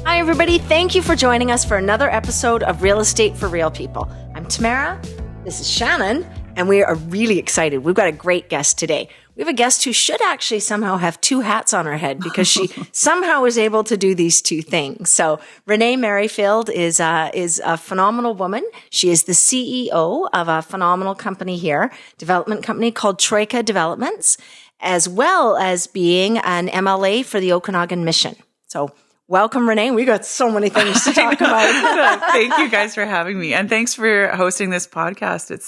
Hi, everybody. Thank you for joining us for another episode of Real Estate for Real People. I'm Tamara. This is Shannon, and we are really excited. We've got a great guest today. We have a guest who should actually somehow have two hats on her head because she somehow is able to do these two things. So Renee Merrifield is a phenomenal woman. She is the CEO of a phenomenal company here, development company called Troika Developments, as well as being an MLA for the Okanagan-Mission. So welcome, Renee. We got so many things to talk about. Thank you guys for having me. And thanks for hosting this podcast. It's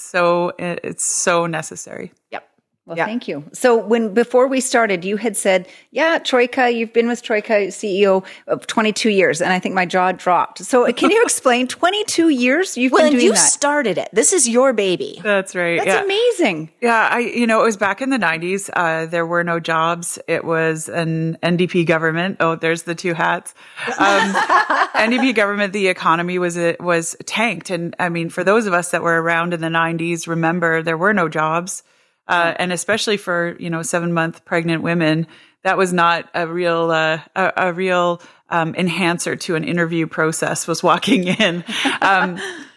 so necessary. Yep. Well, thank you. So before we started, you had said, Troika, you've been with Troika CEO of 22 years. And I think my jaw dropped. So can you explain 22 years you've been doing that? Well, you started it. This is your baby. That's right. That's amazing. Yeah. It was back in the 90s. There were no jobs. It was an NDP government. Oh, there's the two hats. NDP government, the economy was tanked. And I mean, for those of us that were around in the 90s, remember there were no jobs. And especially for, 7-month pregnant women, that was not a real enhancer to an interview process was walking in.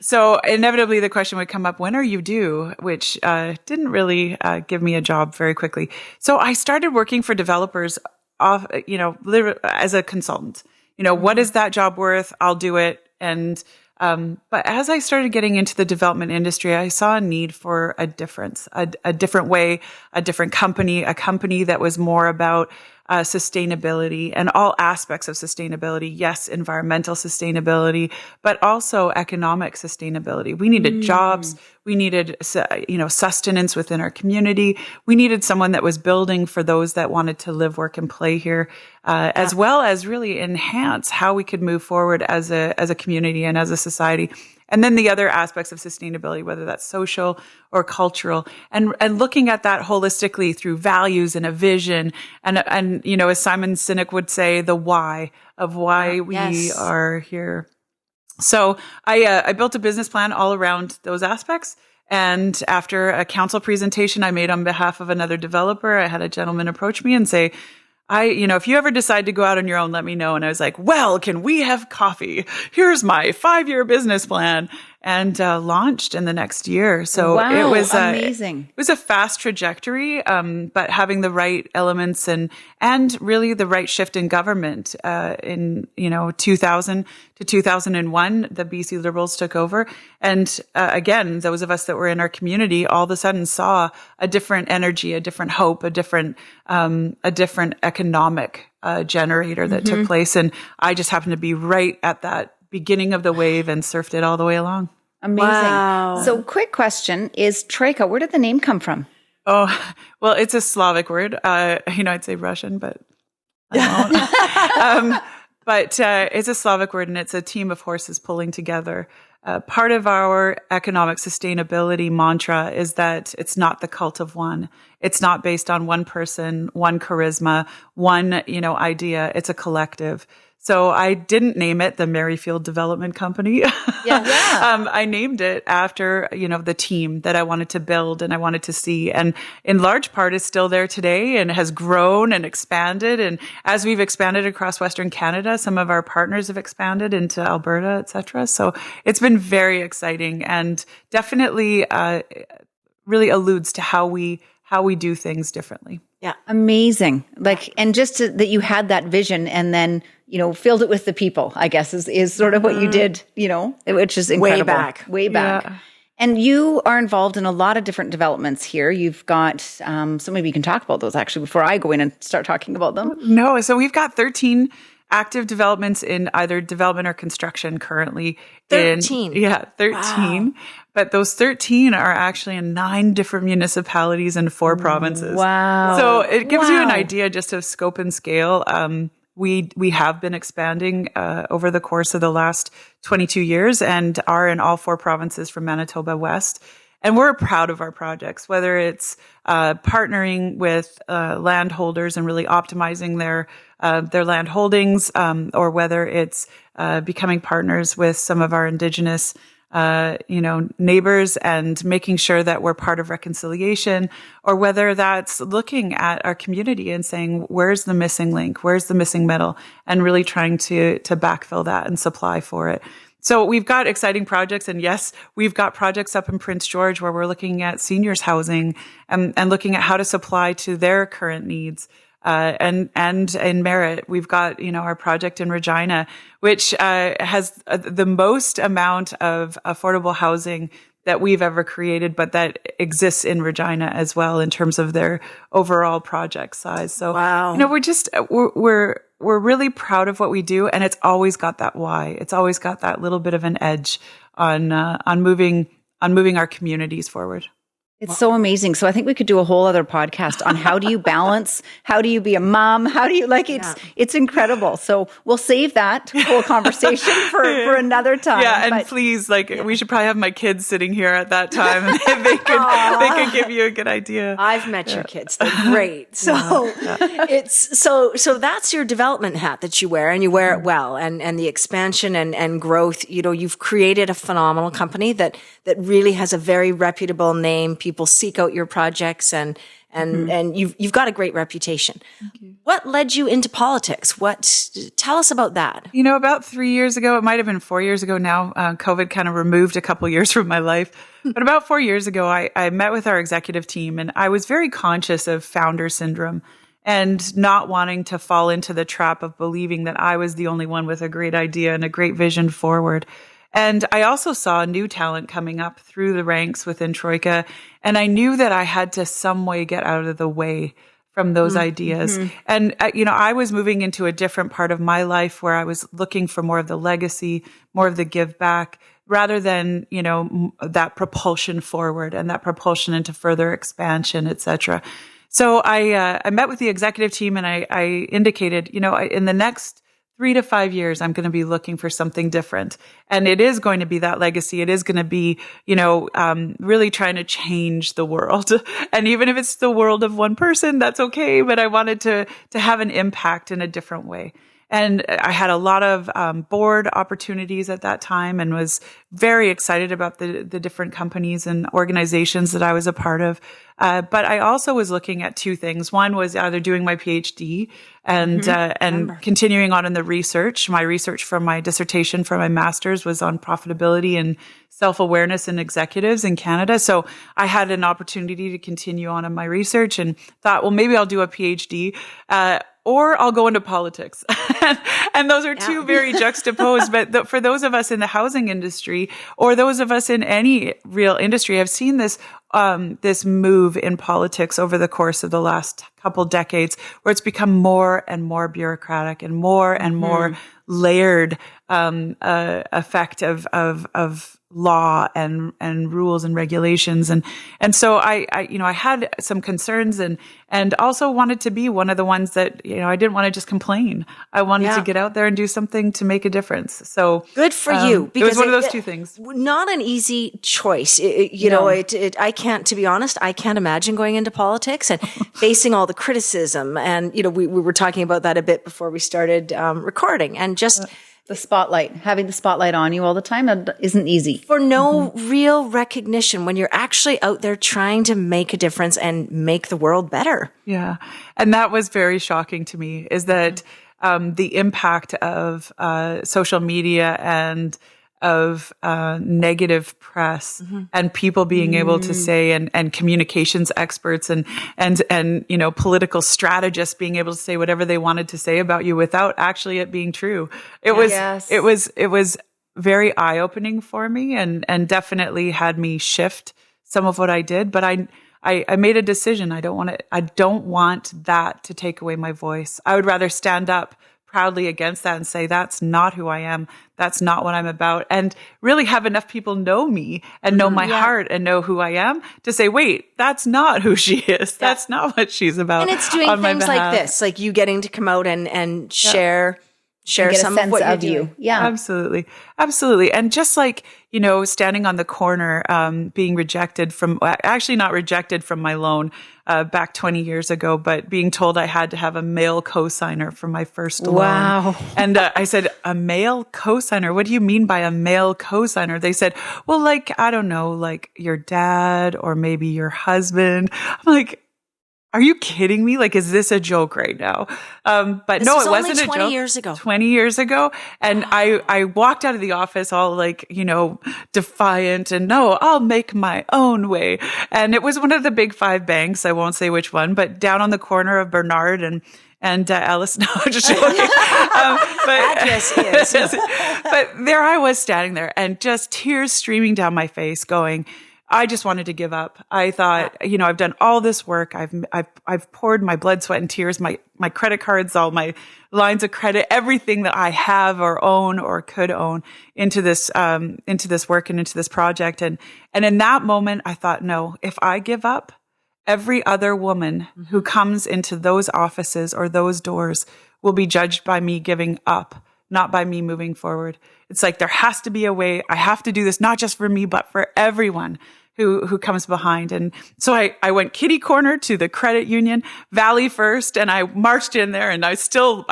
So inevitably the question would come up, when are you due? Which, didn't really, give me a job very quickly. So I started working for developers as a consultant. What is that job worth? I'll do it. And, but as I started getting into the development industry, I saw a need for a difference, a different way, a different company, a company that was more about sustainability and all aspects of sustainability. Yes, environmental sustainability, but also economic sustainability. We needed jobs. We needed, sustenance within our community. We needed someone that was building for those that wanted to live, work, and play here, as well as really enhance how we could move forward as a community and as a society. And then the other aspects of sustainability, whether that's social or cultural, and looking at that holistically through values and a vision, and as Simon Sinek would say, the why of why we are here. So I built a business plan all around those aspects. And after a council presentation I made on behalf of another developer, I had a gentleman approach me and say, if you ever decide to go out on your own, let me know. And I was like, well, can we have coffee? Here's my 5-year business plan. And launched in the next year. So it was amazing. It was a fast trajectory, but having the right elements and really the right shift in government in 2000 to 2001, the BC Liberals took over, and again, those of us that were in our community all of a sudden saw a different energy, a different hope, a different economic generator that took place, and I just happened to be right at that beginning of the wave and surfed it all the way along. Amazing. Wow. So quick question is Troika, where did the name come from? Oh, well, it's a Slavic word. I'd say Russian, but I won't. But it's a Slavic word, and it's a team of horses pulling together. Part of our economic sustainability mantra is that it's not the cult of one. It's not based on one person, one charisma, one, idea. It's a collective. So I didn't name it the Merrifield Development Company. I named it after, the team that I wanted to build and I wanted to see. And in large part is still there today and has grown and expanded. And as we've expanded across Western Canada, some of our partners have expanded into Alberta, et cetera. So it's been very exciting and definitely really alludes to how we do things differently. Yeah. Amazing. And just that you had that vision and then, filled it with the people, I guess is sort of what you did, which is incredible. Way back. Yeah. And you are involved in a lot of different developments here. You've got, so maybe you can talk about those actually before I go in and start talking about them. No. So we've got 13 active developments in either development or construction currently. 13. 13. Wow. But those 13 are actually in 9 different municipalities and 4 provinces. Wow. So it gives you an idea just of scope and scale. We have been expanding over the course of the last 22 years and are in all 4 provinces from Manitoba west. And we're proud of our projects, whether it's partnering with landholders and really optimizing their land holdings, or whether it's becoming partners with some of our Indigenous neighbors and making sure that we're part of reconciliation, or whether that's looking at our community and saying, where's the missing link? Where's the missing middle? And really trying to backfill that and supply for it. So we've got exciting projects, and yes, we've got projects up in Prince George where we're looking at seniors housing and looking at how to supply to their current needs. And in Merritt, we've got, our project in Regina, which has the most amount of affordable housing that we've ever created, but that exists in Regina as well in terms of their overall project size. So, wow. We're really proud of what we do, and it's always got that why. It's always got that little bit of an edge on moving our communities forward. It's so amazing. So I think we could do a whole other podcast on how do you balance, how do you be a mom, how do you it's incredible. So we'll save that whole conversation for another time. Yeah, and please, we should probably have my kids sitting here at that time, and they could give you a good idea. I've met your kids; they're great. So it's so that's your development hat that you wear, and you wear it well. And the expansion and growth. You've created a phenomenal company that really has a very reputable name. People seek out your projects, and you've got a great reputation. What led you into politics? Tell us about that. About 3 years ago, it might have been 4 years ago now. COVID kind of removed a couple years from my life. But about 4 years ago, I met with our executive team, and I was very conscious of founder syndrome and not wanting to fall into the trap of believing that I was the only one with a great idea and a great vision forward. And I also saw new talent coming up through the ranks within Troika. And I knew that I had to some way get out of the way from those ideas. And, I was moving into a different part of my life where I was looking for more of the legacy, more of the give back, rather than, that propulsion forward and that propulsion into further expansion, et cetera. So I met with the executive team, and I indicated, in the next 3 to 5 years, I'm going to be looking for something different. And it is going to be that legacy. It is going to be, really trying to change the world. And even if it's the world of one person, that's okay. But I wanted to have an impact in a different way. And I had a lot of board opportunities at that time, and was very excited about the different companies and organizations that I was a part of. But I also was looking at two things. One was either doing my PhD and continuing on in the research. My research for my dissertation for my master's was on profitability and self-awareness in executives in Canada. So I had an opportunity to continue on in my research, and thought, well, maybe I'll do a PhD. Or I'll go into politics. And those are two very juxtaposed. But for those of us in the housing industry, or those of us in any real industry, I've seen this move in politics over the course of the last couple decades, where it's become more and more bureaucratic and more layered effect of law and rules and regulations. And so I had some concerns and also wanted to be one of the ones that, I didn't want to just complain. I wanted to get out there and do something to make a difference. So good for you. Because it was one of those two things. Not an easy choice. To be honest, I can't imagine going into politics and facing all the criticism. And, we were talking about that a bit before we started recording, and just having the spotlight on you all the time, that isn't easy. For no real recognition when you're actually out there trying to make a difference and make the world better. Yeah. And that was very shocking to me, is that the impact of social media and of negative press and people being able to say, and communications experts and political strategists being able to say whatever they wanted to say about you without actually it being true. It was very eye-opening for me, and definitely had me shift some of what I did. But I made a decision. I don't want that to take away my voice. I would rather stand up proudly against that and say, that's not who I am. That's not what I'm about. And really have enough people know me and know my heart and know who I am to say, wait, that's not who she is. That's not what she's about. And it's doing things like this, like you getting to come out and share share some of what you're doing. Yeah, absolutely. And just like, standing on the corner, being rejected from, actually not rejected from my loan, back 20 years ago, but being told I had to have a male co-signer for my first loan. Wow. And I said, a male co-signer? What do you mean by a male co-signer? They said, well, like, I don't know, like your dad or maybe your husband. I'm like, are you kidding me? Like, is this a joke right now? But this no, was it wasn't a joke. 20 years ago. 20 years ago. And I walked out of the office all like, defiant and no, I'll make my own way. And it was one of the big 5 banks. I won't say which one, but down on the corner of Bernard and Alice. No, I'm just joking. Address is. But there I was standing there and just tears streaming down my face going, I just wanted to give up. I thought, I've done all this work. I've poured my blood, sweat, and tears, my credit cards, all my lines of credit, everything that I have or own or could own into this work and into this project. And in that moment, I thought, no, if I give up, every other woman who comes into those offices or those doors will be judged by me giving up, not by me moving forward. It's like there has to be a way. I have to do this, not just for me, but for everyone who comes behind. And so I went kitty corner to the credit union, Valley First, and I marched in there and I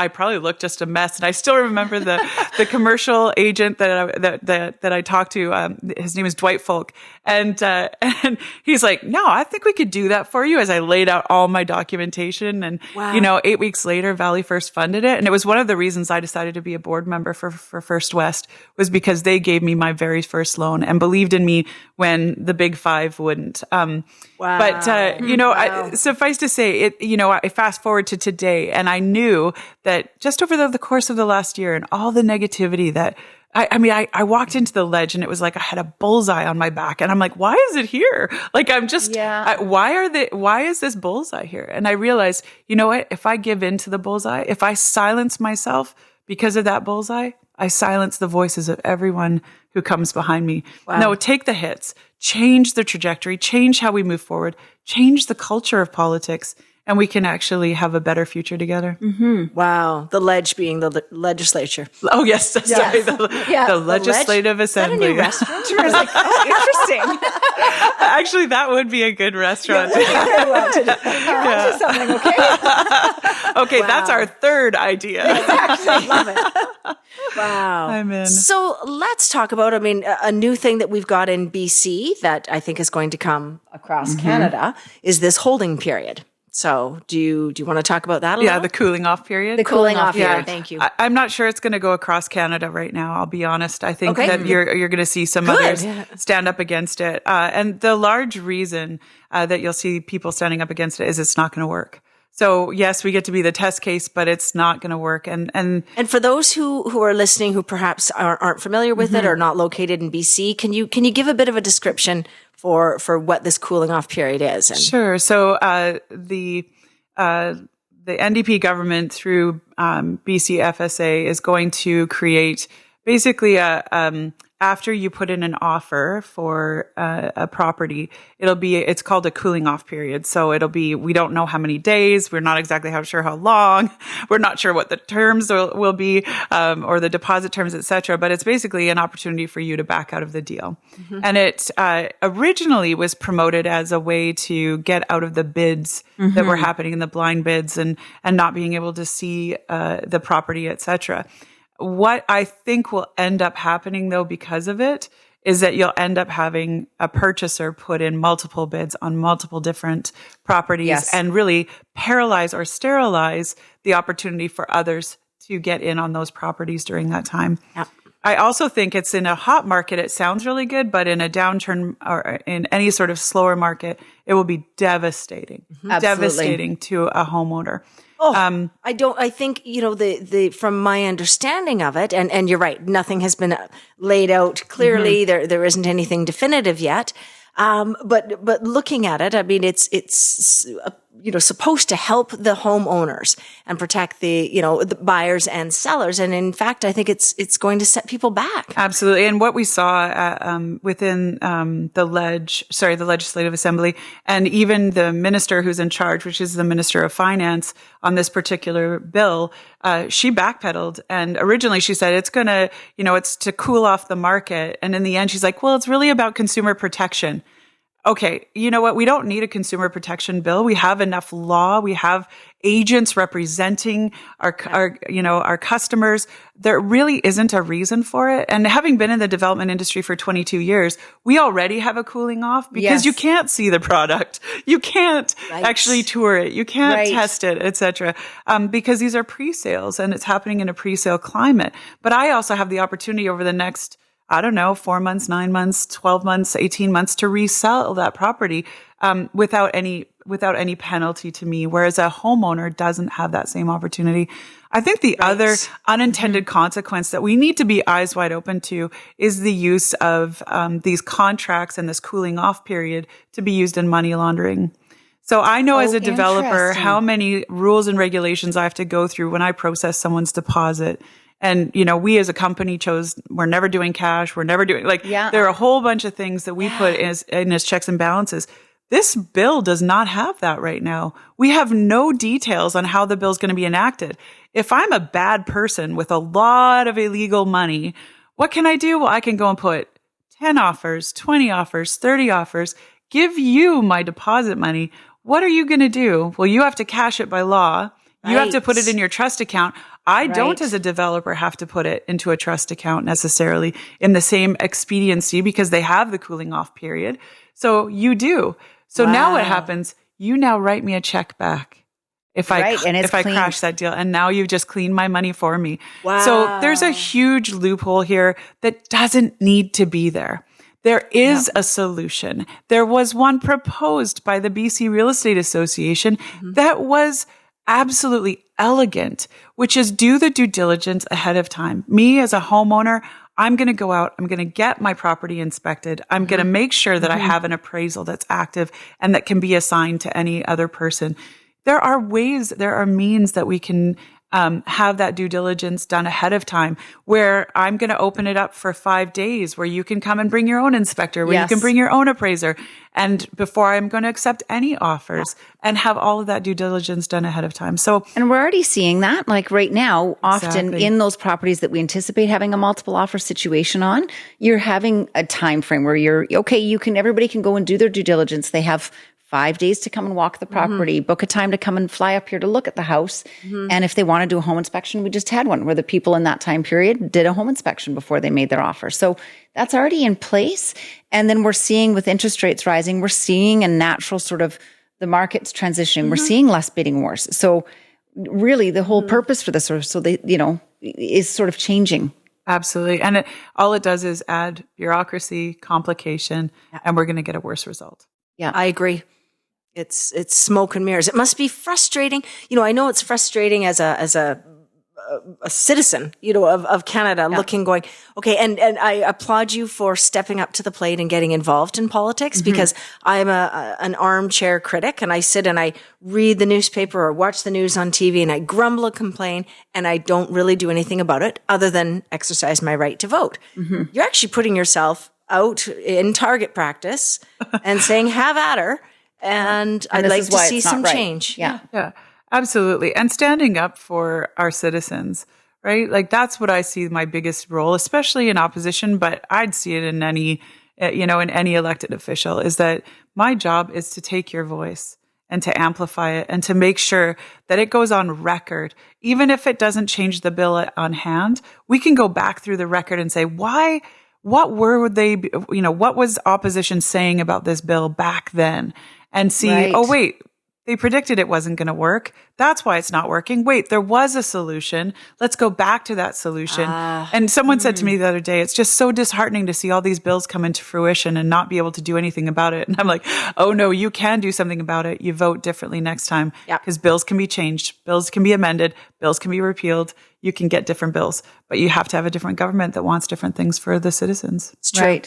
probably looked just a mess. And I still remember the commercial agent that I talked to. His name is Dwight Folk. And he's like, no, I think we could do that for you, as I laid out all my documentation. And, wow. 8 weeks later, Valley First funded it. And it was one of the reasons I decided to be a board member for First West, was because they gave me my very first loan and believed in me when the big 5 wouldn't. Wow. But, wow. Suffice to say, I fast forward to today, and I knew that just over the course of the last year and all the negativity that I walked into the ledge and it was like I had a bullseye on my back, and I'm like, why is it here? Like, I'm just, why is this bullseye here? And I realized, you know what? If I give in to the bullseye, if I silence myself because of that bullseye, I silence the voices of everyone who comes behind me. Wow. No, take the hits, change the trajectory, change how we move forward, change the culture of politics, and we can actually have a better future together. Mm-hmm. Wow. The ledge being the legislature. Oh, yes. Sorry. The Legislative Assembly. Is that a new restaurant? I was like, oh, interesting. Actually, that would be a good restaurant. Yeah. Something, okay? Okay, wow. That's our third idea. Exactly. Love it. Wow. I'm in. So let's talk about, a new thing that we've got in BC that I think is going to come across Canada is this holding period. So do you want to talk about that a little? Yeah, the cooling off period. The cooling off period. Yeah. Thank you. I'm not sure it's going to go across Canada right now. I'll be honest. I think that you're going to see some others stand up against it. And the large reason that you'll see people standing up against it is it's not going to work. So yes, we get to be the test case, but it's not going to work. And for those who are listening, who perhaps aren't familiar with it or not located in BC, can you give a bit of a description for what this cooling off period is? Sure. So the NDP government through BC FSA is going to create basically after you put in an offer for a property, it's called a cooling off period. So we don't know how many days. We're not exactly sure how long. We're not sure what the terms will be, or the deposit terms, et cetera. But it's basically an opportunity for you to back out of the deal. Mm-hmm. And it originally was promoted as a way to get out of the bids that were happening in the blind bids and not being able to see the property, et cetera. What I think will end up happening, though, because of it, is that you'll end up having a purchaser put in multiple bids on multiple different properties and really paralyze or sterilize the opportunity for others to get in on those properties during that time. Yeah. I also think it's in a hot market, it sounds really good, but in a downturn or in any sort of slower market, it will be devastating, devastating to a homeowner. I think, from my understanding of it, and you're right, nothing has been laid out clearly. There isn't anything definitive yet. But looking at it, it's supposed to help the homeowners and protect the buyers and sellers. And in fact, I think it's going to set people back. Absolutely. And what we saw within the Legislative Assembly, and even the minister who's in charge, which is the Minister of Finance, on this particular bill, she backpedaled. And originally she said it's going to, it's to cool off the market. And in the end, she's like, well, it's really about consumer protection. Okay, you know what? We don't need a consumer protection bill. We have enough law. We have agents representing our customers. There really isn't a reason for it. And having been in the development industry for 22 years, we already have a cooling off because you can't see the product. You can't actually tour it. You can't test it, etc. Because these are pre-sales and it's happening in a pre-sale climate. But I also have the opportunity over the next 4 months, 9 months, 12 months, 18 months to resell that property without any penalty to me, whereas a homeowner doesn't have that same opportunity. I think the other unintended consequence that we need to be eyes wide open to is the use of these contracts and this cooling off period to be used in money laundering. So I know as a developer how many rules and regulations I have to go through when I process someone's deposit. And, we as a company we're never doing cash. We're never doing there are a whole bunch of things that we put in as checks and balances. This bill does not have that right now. We have no details on how the bill is going to be enacted. If I'm a bad person with a lot of illegal money, what can I do? Well, I can go and put 10 offers, 20 offers, 30 offers, give you my deposit money. What are you going to do? Well, you have to cash it by law. You have to put it in your trust account. I don't, as a developer, have to put it into a trust account necessarily in the same expediency because they have the cooling off period. So you do. So now what happens? You now write me a check back if I crash that deal. And now you've just cleaned my money for me. Wow. So there's a huge loophole here that doesn't need to be there. There is a solution. There was one proposed by the BC Real Estate Association that was absolutely elegant, which is do the due diligence ahead of time. Me as a homeowner, I'm going to go out, I'm going to get my property inspected. I'm going to make sure that I have an appraisal that's active and that can be assigned to any other person. There are means that we can have that due diligence done ahead of time, where I'm going to open it up for 5 days, where you can come and bring your own inspector, where you can bring your own appraiser. And before I'm going to accept any offers and have all of that due diligence done ahead of time. So, and we're already seeing that, like right now, often in those properties that we anticipate having a multiple offer situation on, you're having a time frame where everybody can go and do their due diligence. They have 5 days to come and walk the property, book a time to come and fly up here to look at the house. And if they want to do a home inspection, we just had one where the people in that time period did a home inspection before they made their offer. So that's already in place. And then we're seeing with interest rates rising, we're seeing a natural sort of the market's transitioning. We're seeing less bidding wars. So really the whole purpose for this is sort of changing. Absolutely. And all it does is add bureaucracy, complication, and we're going to get a worse result. Yeah, I agree. It's smoke and mirrors. It must be frustrating. I know it's frustrating as a citizen, of Canada, looking, going, okay. And I applaud you for stepping up to the plate and getting involved in politics, because I'm an armchair critic, and I sit and I read the newspaper or watch the news on TV and I grumble and complain, and I don't really do anything about it other than exercise my right to vote. You're actually putting yourself out in target practice and saying, have at her. And I'd like to see some change. Yeah, absolutely. And standing up for our citizens, right? Like that's what I see my biggest role, especially in opposition, but I'd see it in any elected official, is that my job is to take your voice and to amplify it and to make sure that it goes on record. Even if it doesn't change the bill on hand, we can go back through the record and say, why? What what was opposition saying about this bill back then? And see, oh, wait, they predicted it wasn't going to work. That's why it's not working. Wait, there was a solution. Let's go back to that solution. And someone said to me the other day, it's just so disheartening to see all these bills come into fruition and not be able to do anything about it. And I'm like, oh no, you can do something about it. You vote differently next time, because bills can be changed. Bills can be amended. Bills can be repealed. You can get different bills, but you have to have a different government that wants different things for the citizens. It's true.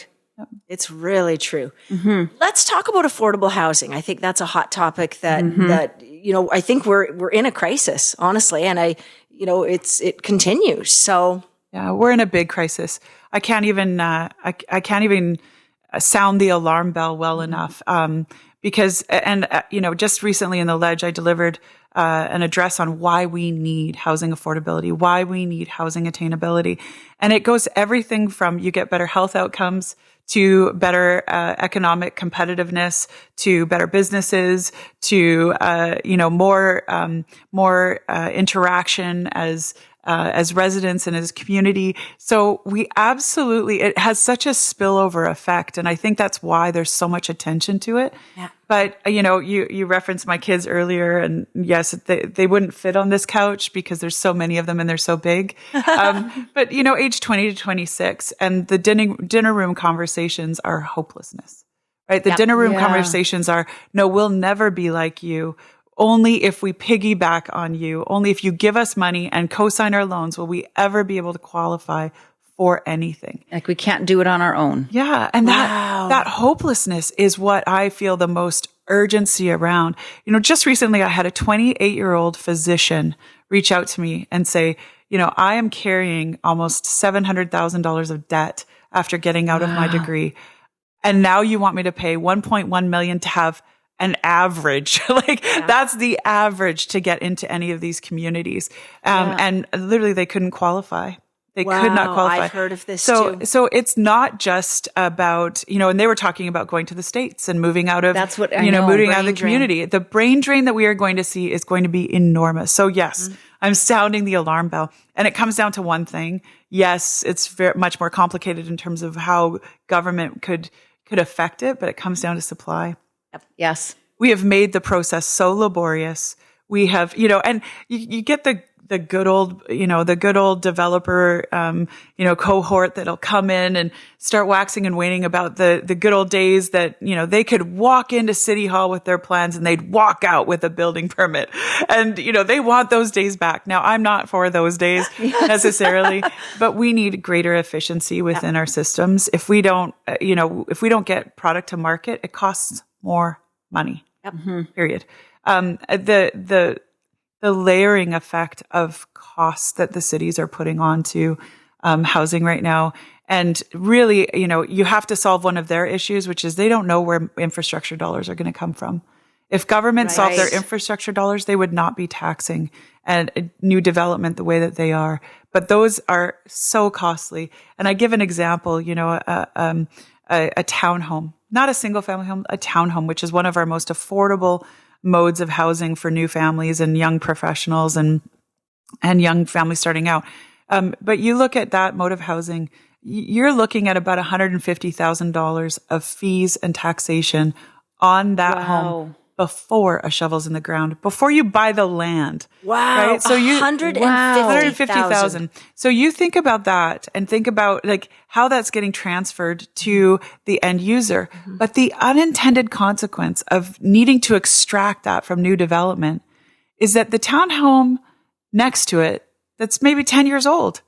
It's really true. Mm-hmm. Let's talk about affordable housing. I think that's a hot topic that I think we're in a crisis, honestly, and it continues. So yeah, we're in a big crisis. I can't even sound the alarm bell well enough because just recently in the Ledge, I delivered an address on why we need housing affordability, why we need housing attainability. And it goes everything from you get better health outcomes to better economic competitiveness, to better businesses, to more interaction as residents and as community. So it has such a spillover effect. And I think that's why there's so much attention to it. Yeah. But, you referenced my kids earlier, and yes, they wouldn't fit on this couch because there's so many of them and they're so big. But, age 20 to 26, and the dinner room conversations are hopelessness, right? The dinner room conversations are, no, we'll never be like you. Only if we piggyback on you, only if you give us money and co-sign our loans will we ever be able to qualify for anything. Like we can't do it on our own. Yeah. And that hopelessness is what I feel the most urgency around. Just recently I had a 28-year-old physician reach out to me and say, I am carrying almost $700,000 of debt after getting out of my degree. And now you want me to pay $1.1 million to have an average, that's the average to get into any of these communities. And literally they couldn't qualify. They could not qualify. I've heard of this too. So it's not just about, and they were talking about going to the States and moving out of, that's what I know, moving out of the community. The brain drain that we are going to see is going to be enormous. So yes, I'm sounding the alarm bell, and it comes down to one thing. Yes, it's very much more complicated in terms of how government could affect it, but it comes down to supply. Yes. We have made the process so laborious. We have, and you get the good old developer, cohort that'll come in and start waxing and waning about the good old days that, they could walk into City Hall with their plans and they'd walk out with a building permit. And, they want those days back. Now, I'm not for those days necessarily, but we need greater efficiency within our systems. If we don't get product to market, it costs more money. Period. The layering effect of costs that the cities are putting onto housing right now. And really, you have to solve one of their issues, which is they don't know where infrastructure dollars are going to come from. If government solved their infrastructure dollars, they would not be taxing and new development the way that they are. But those are so costly. And I give an example, a townhome, not a single family home, a townhome, which is one of our most affordable modes of housing for new families and young professionals and young families starting out. But you look at that mode of housing, you're looking at about $150,000 of fees and taxation on that home before a shovel's in the ground, before you buy the land. Wow. Right? So $150,000. So you think about that and think about how that's getting transferred to the end user. But the unintended consequence of needing to extract that from new development is that the townhome next to it, that's maybe 10 years old,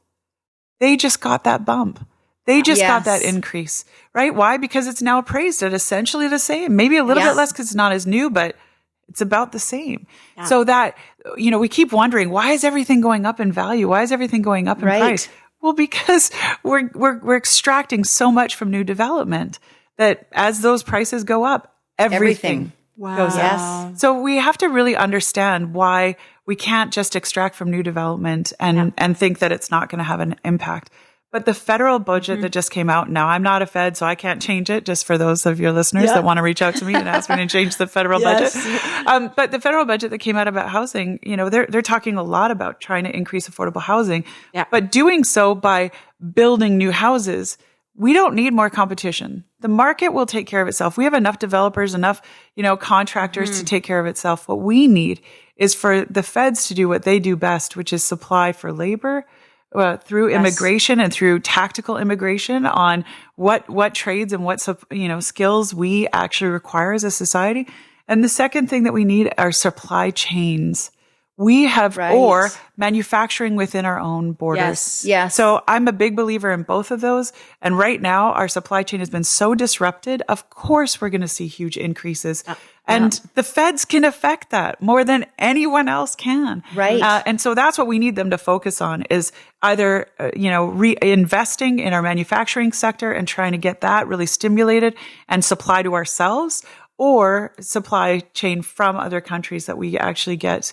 they just got that bump. They just got that increase, right? Why? Because it's now appraised at essentially the same, maybe a little bit less because it's not as new, but it's about the same. Yeah. So that, we keep wondering, why is everything going up in value? Why is everything going up in price? Well, because we're extracting so much from new development that as those prices go up, everything goes up. So we have to really understand why we can't just extract from new development and think that it's not going to have an impact. But the federal budget that just came out, now I'm not a Fed, so I can't change it, just for those of your listeners that want to reach out to me and ask me to change the federal budget. But the federal budget that came out about housing, they're talking a lot about trying to increase affordable housing, but doing so by building new houses. We don't need more competition. The market will take care of itself. We have enough developers, enough, contractors to take care of itself. What we need is for the feds to do what they do best, which is supply for labor, through immigration and through tactical immigration on what trades and what, skills we actually require as a society. And the second thing that we need are supply chains. we have, or manufacturing within our own borders. Yes. So I'm a big believer in both of those. And right now our supply chain has been so disrupted. Of course, we're going to see huge increases. And the feds can affect that more than anyone else can. Right. And so that's what we need them to focus on is either, reinvesting in our manufacturing sector and trying to get that really stimulated and supply to ourselves, or supply chain from other countries that we actually get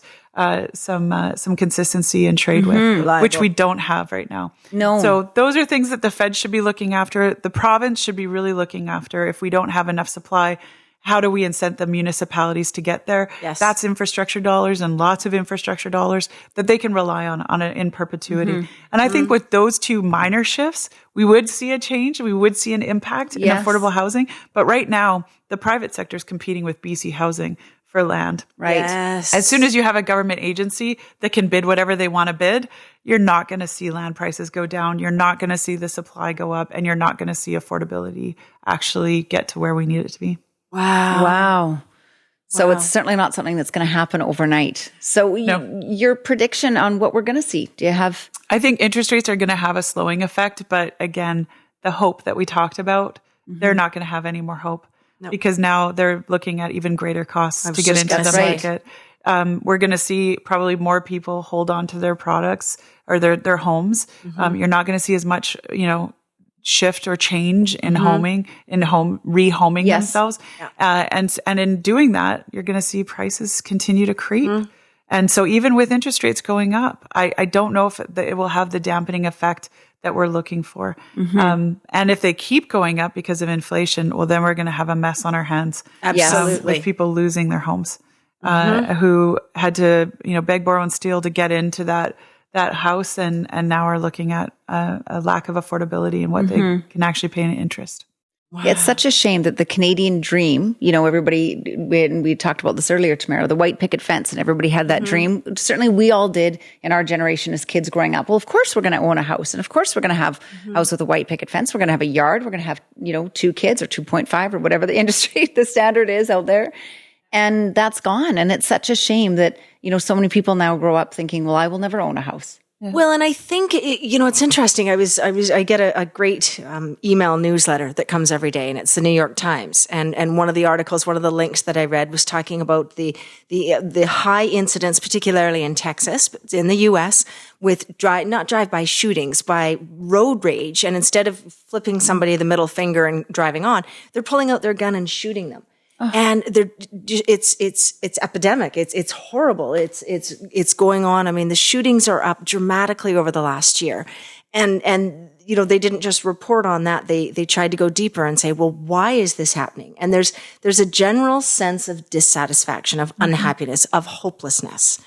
some consistency in trade with, which we don't have right now. No. So those are things that the Fed should be looking after. The province should be really looking after. If we don't have enough supply, how do we incent the municipalities to get there? Yes. That's infrastructure dollars, and lots of infrastructure dollars that they can rely on in perpetuity. And I think with those two minor shifts, we would see a change. We would see an impact in affordable housing. But right now, the private sector is competing with BC Housing for land. Right. Yes. As soon as you have a government agency that can bid whatever they want to bid, you're not going to see land prices go down. You're not going to see the supply go up, and you're not going to see affordability actually get to where we need it to be. Wow. So it's certainly not something that's going to happen overnight. So your prediction on what we're going to see, do you have? I think interest rates are going to have a slowing effect. But again, the hope that we talked about, they're not going to have any more hope because now they're looking at even greater costs to get into the market. We're going to see probably more people hold on to their products or their homes. You're not going to see as much, shift or change in rehoming themselves. And in doing that, you're going to see prices continue to creep. And so even with interest rates going up, I don't know if it will have the dampening effect that we're looking for. And if they keep going up because of inflation, well, then we're going to have a mess on our hands. Absolutely. With people losing their homes, who had to, beg, borrow, and steal to get into that house and now are looking at a lack of affordability and what they can actually pay in interest. Wow. It's such a shame that the Canadian dream, everybody, when we talked about this earlier, Tamara, the white picket fence, and everybody had that dream. Certainly we all did in our generation as kids growing up. Well, of course we're going to own a house. And of course we're going to have a house with a white picket fence. We're going to have a yard. We're going to have, 2 kids or 2.5 or whatever the industry, the standard is out there. And that's gone. And it's such a shame that, so many people now grow up thinking, well, I will never own a house. Yeah. Well, and I think, it's interesting. I get a great email newsletter that comes every day, and it's the New York Times. And one of the articles, one of the links that I read was talking about the high incidence, particularly in Texas, in the U.S., with not drive-by shootings, by road rage. And instead of flipping somebody the middle finger and driving on, they're pulling out their gun and shooting them. And it's epidemic. It's horrible. It's going on. I mean, the shootings are up dramatically over the last year. And they didn't just report on that. They tried to go deeper and say, well, why is this happening? And there's a general sense of dissatisfaction, of unhappiness, of hopelessness.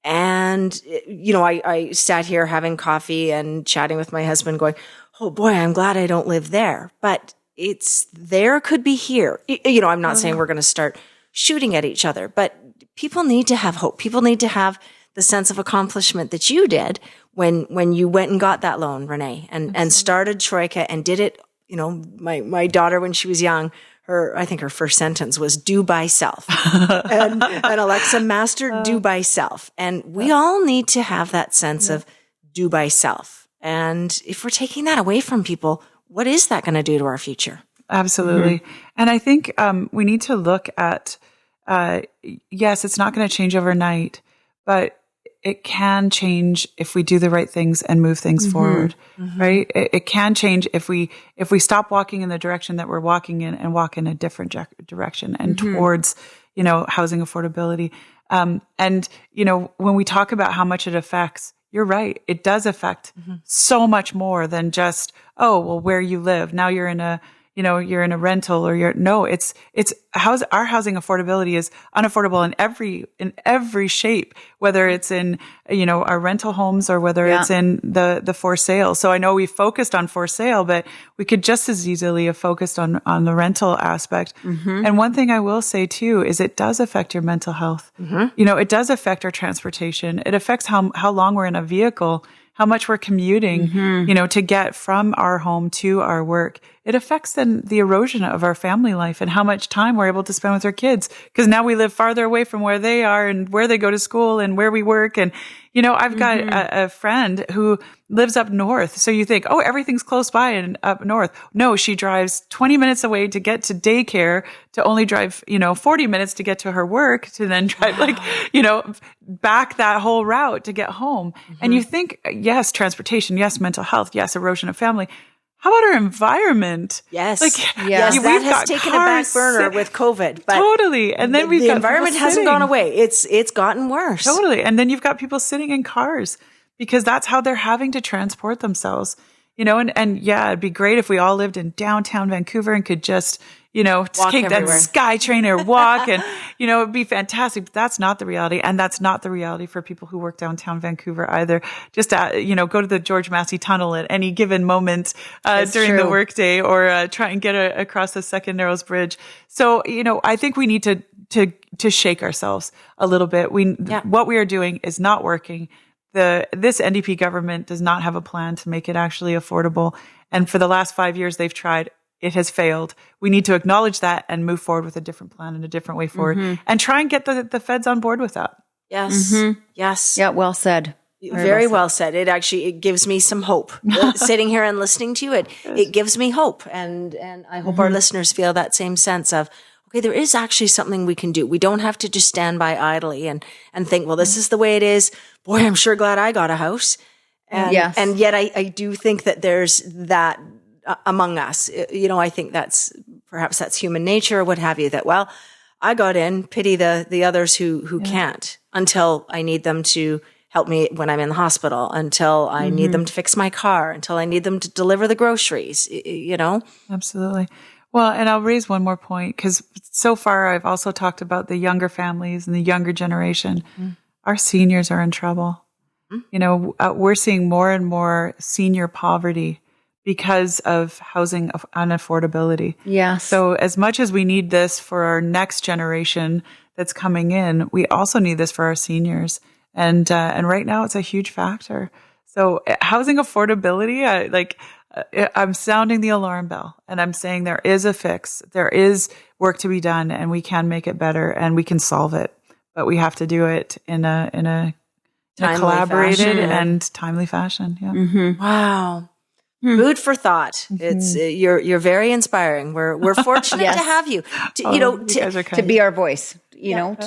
And, I sat here having coffee and chatting with my husband going, oh boy, I'm glad I don't live there. But it's there, could be here. I'm not saying we're going to start shooting at each other, but people need to have hope. People need to have the sense of accomplishment that you did when you went and got that loan, Renee, and started Troika and did it. My daughter, when she was young, I think her first sentence was "do by self," and Alexa mastered "do by self." And we all need to have that sense of "do by self." And if we're taking that away from people, what is that going to do to our future? Absolutely. And I think we need to look at, yes, it's not going to change overnight, but it can change if we do the right things and move things forward, right? It can change if we stop walking in the direction that we're walking in and walk in a different direction and towards, housing affordability. And, when we talk about how much it affects, you're right. It does affect so much more than just, where you live. Now you're in a rental or our housing affordability is unaffordable in every shape, whether it's in, our rental homes or whether it's in the for sale. So I know we focused on for sale, but we could just as easily have focused on the rental aspect. And one thing I will say too, is it does affect your mental health. It does affect our transportation. It affects how long we're in a vehicle, how much we're commuting, to get from our home to our work. it affects then the erosion of our family life and how much time we're able to spend with our kids. Because now we live farther away from where they are and where they go to school and where we work. And, I've got a friend who lives up north. So you think, oh, everything's close by and up north. No, she drives 20 minutes away to get to daycare, to only drive, 40 minutes to get to her work, to then drive back that whole route to get home. And you think, yes, transportation, yes, mental health, yes, erosion of family. How about our environment? Yes. Yes, that has taken a back burner with COVID. But totally. And then the environment hasn't gone away. It's gotten worse. Totally. And then you've got people sitting in cars because that's how they're having to transport themselves. And yeah, it'd be great if we all lived in downtown Vancouver and could just, take that SkyTrain or walk and, it'd be fantastic. But that's not the reality. And that's not the reality for people who work downtown Vancouver either. Just, go to the George Massey Tunnel at any given moment, during the workday or, try and get across the Second Narrows Bridge. So, I think we need to shake ourselves a little bit. What we are doing is not working. This NDP government does not have a plan to make it actually affordable. And for the last 5 years, they've tried. It has failed. We need to acknowledge that and move forward with a different plan and a different way forward and try and get the feds on board with that. Yes. Yes. Yeah. Well said. Very well said. It gives me some hope. Sitting here and listening to you, it gives me hope. And I hope our listeners feel that same sense of, okay, there is actually something we can do. We don't have to just stand by idly and think, well, this is the way it is. Boy, I'm sure glad I got a house. And yet I do think that there's that among us. I think perhaps that's human nature or what have you, that, well, I got in, pity the others who can't, until I need them to help me when I'm in the hospital, until I need them to fix my car, until I need them to deliver the groceries, Absolutely. Well, and I'll raise one more point, because so far I've also talked about the younger families and the younger generation. Our seniors are in trouble. We're seeing more and more senior poverty because of housing unaffordability. Yeah. So as much as we need this for our next generation that's coming in, we also need this for our seniors. And right now it's a huge factor. So housing affordability, I'm sounding the alarm bell, and I'm saying there is a fix. There is work to be done, and we can make it better, and we can solve it. But we have to do it in a collaborated and timely fashion. Yeah. Wow. Food for thought. It's you're very inspiring. We're fortunate to have you. To be our voice.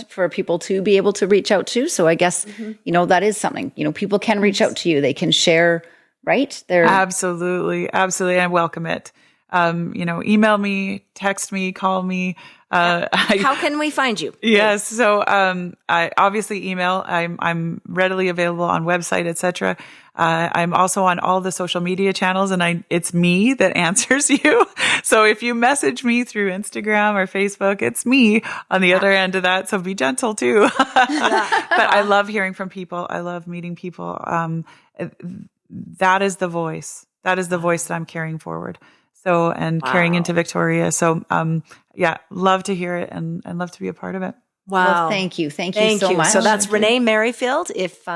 For people to be able to reach out to. So I guess that is something. People can reach out to you. They can share. Right? Absolutely. I welcome it. Email me, text me, call me. How can we find you? Yes. So, I obviously email. I'm readily available on website, etc. I'm also on all the social media channels, and it's me that answers you. So if you message me through Instagram or Facebook, it's me on the other end of that. So be gentle too. But I love hearing from people. I love meeting people. That is the voice. That is the voice that I'm carrying forward. So, and carrying into Victoria. So, love to hear it and love to be a part of it. Wow. Well, thank you. Thank you so much. So that's Renee Merrifield. If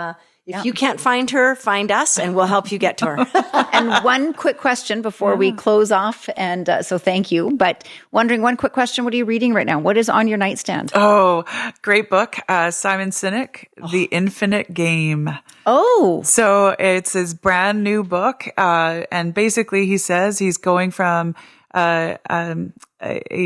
you can't find her, find us and we'll help you get to her. And one quick question before we close off. And so thank you. But wondering, one quick question. What are you reading right now? What is on your nightstand? Oh, great book. Simon Sinek, The Infinite Game. Oh. So it's his brand new book. And basically he says he's going from a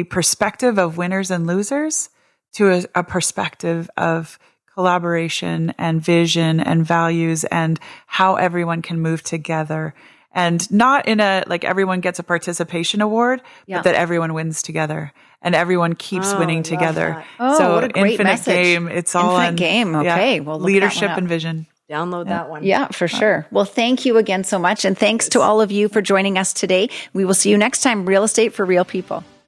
perspective of winners and losers to a perspective of collaboration and vision and values and how everyone can move together. And not in everyone gets a participation award, but that everyone wins together and everyone keeps winning together. That. Oh, so what a great Infinite message. Game. It's all Infinite Game. Okay. Well, leadership and vision. Download that one. Yeah, for sure. Well, thank you again so much. And thanks to all of you for joining us today. We will see you next time. Real Estate for Real People.